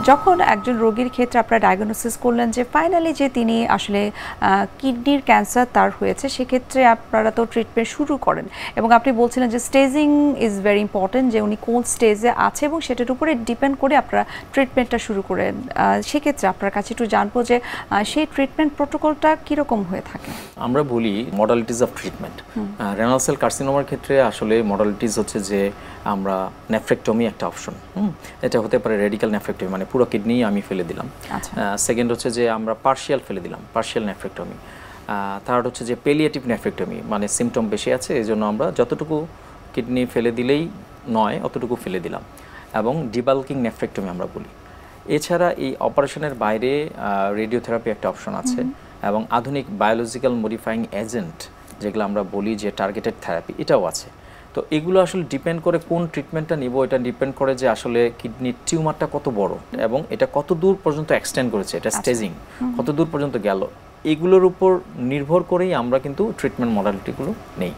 যখন একজন রোগীর ক্ষেত্রে আপনারা ডায়াগনোসিস করলেন যে ফাইনালি যে তিনি আসলে কিডনির ক্যান্সার তার হয়েছে, সেক্ষেত্রে আপনারা তো ট্রিটমেন্ট শুরু করেন এবং আপনি বলছিলেন যে স্টেজিং ইজ ভেরি ইম্পর্টেন্ট, যে উনি কোন স্টেজে আছে এবং সেটার উপরে ডিপেন্ড করে আপনারা ট্রিটমেন্টটা শুরু করেন। সেক্ষেত্রে আপনার কাছে একটু জানবো যে সেই ট্রিটমেন্ট প্রোটোকলটা কীরকম হয়ে থাকে? আমরা বলি modalities of treatment. Renal cell কার্সিনোমার ক্ষেত্রে আসলে মডালিটিস হচ্ছে যে আমরা নেফ্রেক্টমি একটা অপশন, এটা হতে পারে রেডিক্যাল নেফ্রেক্টমি, মানে পুরো কিডনি আমি ফেলে দিলাম। সেকেন্ড হচ্ছে যে আমরা পার্শিয়াল ফেলে দিলাম, পার্শিয়াল নেফ্রেক্টমি। থার্ড হচ্ছে যে পেলিয়েটিভ নেফ্রেক্টমি, মানে সিমটম বেশি আছে এই জন্য আমরা যতটুকু কিডনি ফেলে দিলেই নয় অতটুকু ফেলে দিলাম, এবং ডিবাল্কিং নেফ্রেক্টমি আমরা বলি। এছাড়া এই অপারেশনের বাইরে রেডিওথেরাপি একটা অপশন আছে, এবং আধুনিক বায়োলজিক্যাল মডিফাইং এজেন্ট যেগুলো আমরা বলি যে টার্গেটেড থেরাপি, এটাও আছে। তো এগুলো আসলে ডিপেন্ড করে কোন ট্রিটমেন্টটা নিব, এটা ডিপেন্ড করে যে আসলে কিডনির টিউমারটা কত বড় এবং এটা কত দূর পর্যন্ত এক্সটেন্ড করেছে, এটা স্টেজিং কত দূর পর্যন্ত গেল, এগুলোর উপর নির্ভর করেই আমরা কিন্তু ট্রিটমেন্ট মডালিটিগুলো নেই।